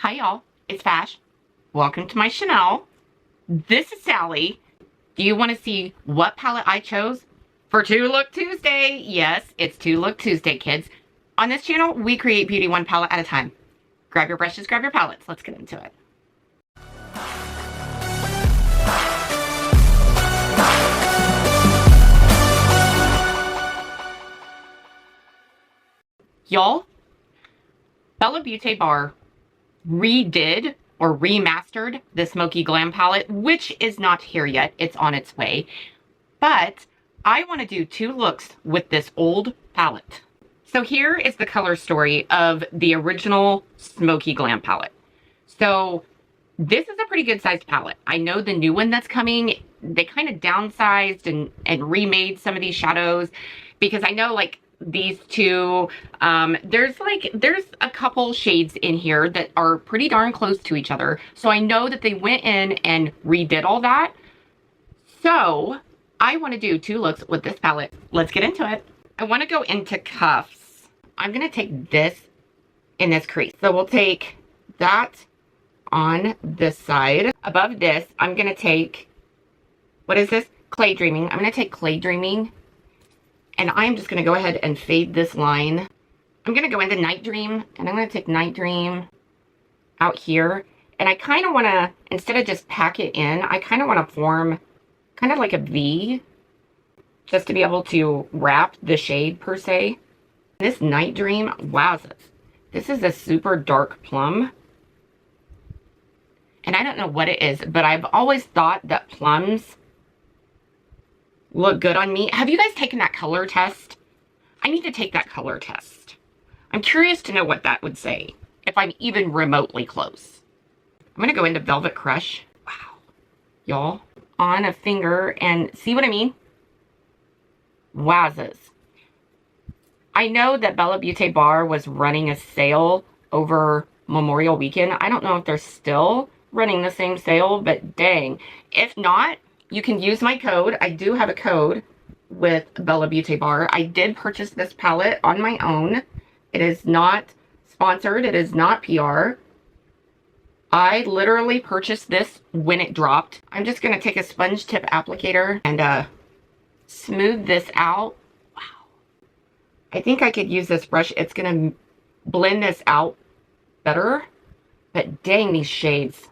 Hi y'all, it's Fash. Welcome to my Chanel. This is Sally. Do you want to see what palette I chose for 2 Look Tuesday? Yes, it's 2 Look Tuesday, kids. On this channel, we create beauty one palette at a time. Grab your brushes, grab your palettes. Let's get into it. Y'all, FashFabBeauty redid or remastered the Smokey Glam palette, which is not here yet. It's on its way. But I want to do 2 looks with this old palette. So here is the color story of the original Smokey Glam palette. So this is a pretty good sized palette. I know the new one that's coming, they kind of downsized and remade some of these shadows, because I know like these two, there's a couple shades in here that are pretty darn close to each other. So I know that they went in and redid all that. So I want to do 2 looks with this palette. Let's get into it. I want to go into cuffs. I'm going to take this in this crease. So we'll take that on this side. Above this, I'm going to take, what is this? Clay Dreaming. I'm going to take Clay Dreaming, and I'm just going to go ahead and fade this line. I'm going to go into Night Dream, and I'm going to take Night Dream out here. And I kind of want to, instead of just pack it in, I kind of want to form kind of like a V, just to be able to wrap the shade per se. This Night Dream, wow, this is a super dark plum. And I don't know what it is, but I've always thought that plums look good on me. Have you guys taken that color test? I need to take that color test. I'm curious to know what that would say, if I'm even remotely close. I'm going to go into Velvet Crush. Wow. Y'all, on a finger, and see what I mean? Wowzers. I know that FashFabBeauty was running a sale over Memorial Weekend. I don't know if they're still running the same sale, but dang. If not, you can use my code. I do have a code with FashFabBeauty. I did purchase this palette on my own. It is not sponsored. It is not PR. I literally purchased this when it dropped. I'm just going to take a sponge tip applicator and smooth this out. Wow. I think I could use this brush. It's going to blend this out better. But dang, these shades.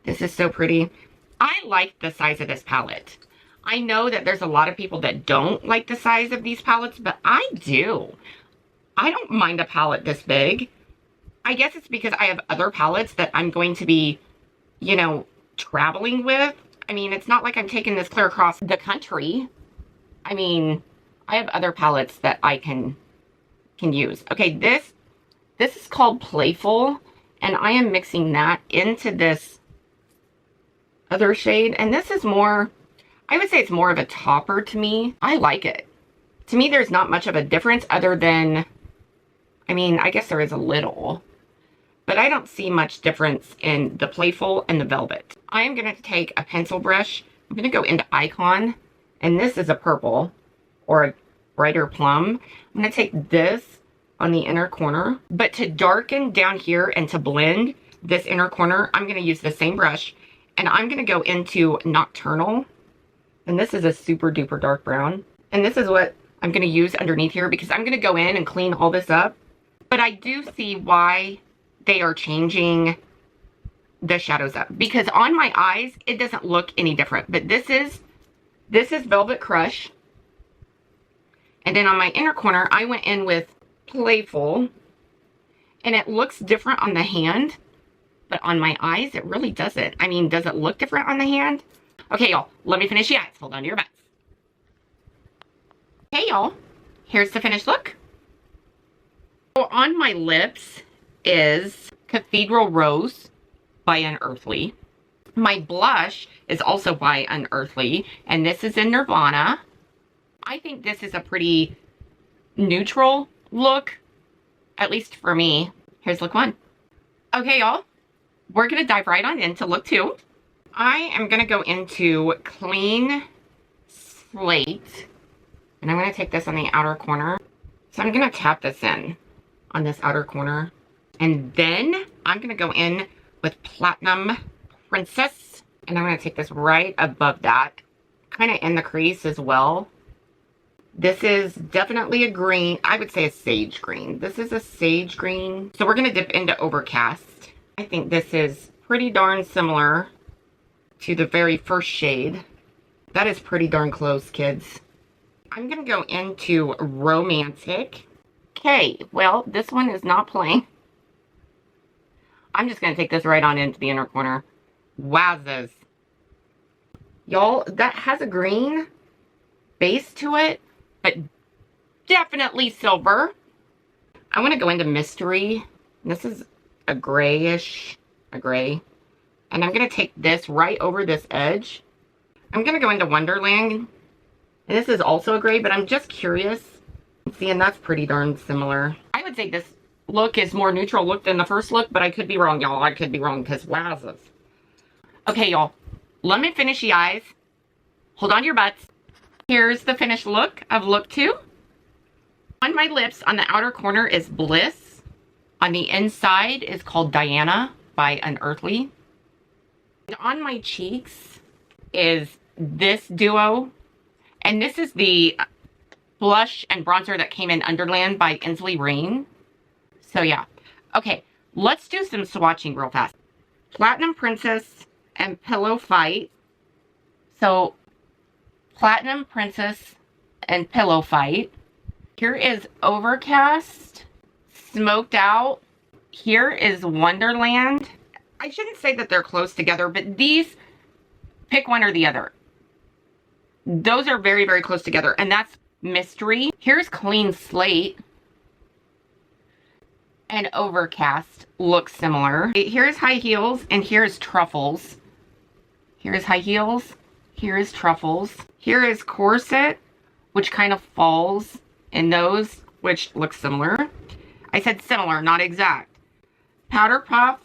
This is so pretty. I like the size of this palette. I know that there's a lot of people that don't like the size of these palettes, but I do. I don't mind a palette this big. I guess it's because I have other palettes that I'm going to be, you know, traveling with. I mean, it's not like I'm taking this clear across the country. I mean, I have other palettes that I can use. Okay, this is called Playful, and I am mixing that into this other shade, and this is more, I would say it's more of a topper to me. I like it. To me, there's not much of a difference other than, I mean, I guess there is a little, but I don't see much difference in the Playful and the Velvet. I am going to take a pencil brush. I'm going to go into Icon, and this is a purple or a brighter plum. I'm going to take this on the inner corner, but to darken down here and to blend this inner corner, I'm going to use the same brush, and I'm going to go into Nocturnal, and this is a super duper dark brown, and this is what I'm going to use underneath here, because I'm going to go in and clean all this up. But I do see why they are changing the shadows up, because on my eyes it doesn't look any different. But this is Velvet Crush, and then on my inner corner I went in with Playful, and it looks different on the hand, but on my eyes it really doesn't. I mean, does it look different on the hand? Okay, y'all, let me finish the eyes. Hold on to your butts. Hey y'all, here's the finished look. So on my lips is Cathedral Rose by Unearthly. My blush is also by Unearthly, and this is in Nirvana. I think this is a pretty neutral look, at least for me. Here's look 1. Okay, y'all, we're going to dive right on into look 2. I am going to go into Clean Slate, and I'm going to take this on the outer corner. So I'm going to tap this in on this outer corner. And then I'm going to go in with Platinum Princess. And I'm going to take this right above that. Kind of in the crease as well. This is definitely a green. I would say a sage green. This is a sage green. So we're going to dip into Overcast. I think this is pretty darn similar to the very first shade. That is pretty darn close, kids. I'm going to go into Romantic. Okay, well, this one is not playing. I'm just going to take this right on into the inner corner. Wowzers. Y'all, that has a green base to it, but definitely silver. I want to go into Mystery. This is a grayish, a gray. And I'm going to take this right over this edge. I'm going to go into Wonderland. And this is also a gray, but I'm just curious. See, and that's pretty darn similar. I would say this look is more neutral look than the first look, but I could be wrong, y'all. I could be wrong, because wowzers. Okay, y'all. Let me finish the eyes. Hold on to your butts. Here's the finished look of look 2. On my lips, on the outer corner is Bliss. On the inside is called Diana by Unearthly. And on my cheeks is this duo. And this is the blush and bronzer that came in Underland by Inslee Rain. So yeah. Okay, let's do some swatching real fast. Platinum Princess and Pillow Fight. So, Platinum Princess and Pillow Fight. Here is Overcast, Smoked Out. Here is Wonderland. I shouldn't say that they're close together, but these, pick one or the other. Those are very, very close together, and that's Mystery. Here's Clean Slate. And Overcast looks similar. Here's High Heels, and here's Truffles. Here's High Heels. Here is Truffles. Here is Corset, which kind of falls in those, which looks similar. I said similar, not exact. Powder Puff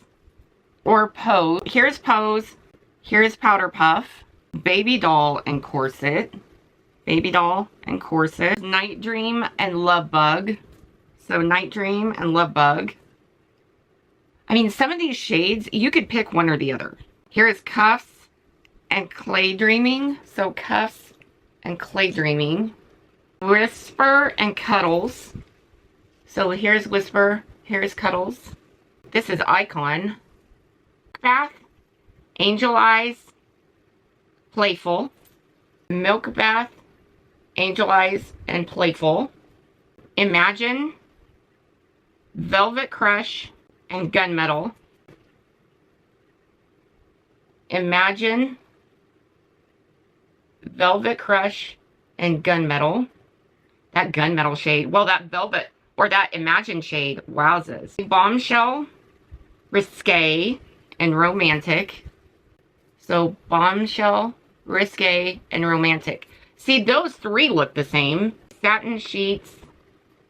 or Pose. Here's Pose. Here's Powder Puff. Baby Doll and Corset. Baby Doll and Corset. Night Dream and Love Bug. So Night Dream and Love Bug. I mean, some of these shades, you could pick one or the other. Here is Cuffs and Clay Dreaming. So Cuffs and Clay Dreaming. Whisper and Cuddles. So here's Whisper. Here's Cuddles. This is Icon. Bath. Angel Eyes. Playful. Milk Bath. Angel Eyes and Playful. Imagine. Velvet Crush and Gunmetal. Imagine. Velvet Crush and Gunmetal. That Gunmetal shade. Well, that Velvet or that Imagine shade. Wowzers. Bombshell. Risque and Romantic. So Bombshell, Risque, and Romantic. See, those three look the same. Satin Sheets,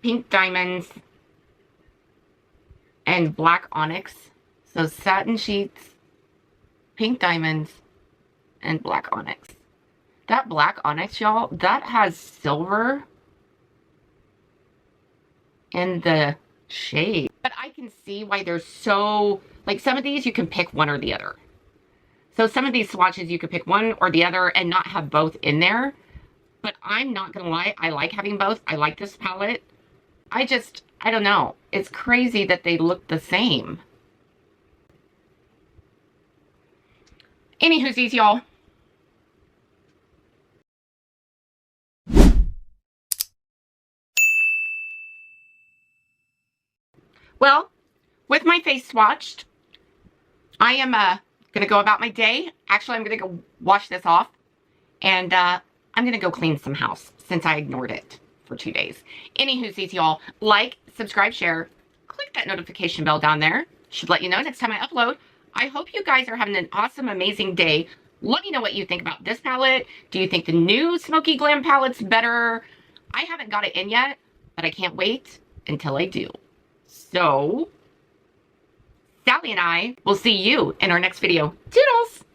Pink Diamonds, and Black Onyx. So Satin Sheets, Pink Diamonds, and Black Onyx. That Black Onyx, y'all, that has silver in the shade. But I can see why they're so, like some of these you can pick one or the other. So some of these swatches you could pick one or the other and not have both in there. But I'm not going to lie, I like having both. I like this palette. I don't know. It's crazy that they look the same. Anywhoosies, y'all. Well, with my face swatched, I am going to go about my day. Actually, I'm going to go wash this off. And I'm going to go clean some house since I ignored it for 2 days. Anywhoosies, y'all, like, subscribe, share, click that notification bell down there. Should let you know next time I upload. I hope you guys are having an awesome, amazing day. Let me know what you think about this palette. Do you think the new Smokey Glam palette's better? I haven't got it in yet, but I can't wait until I do. So, Sally and I will see you in our next video. Toodles!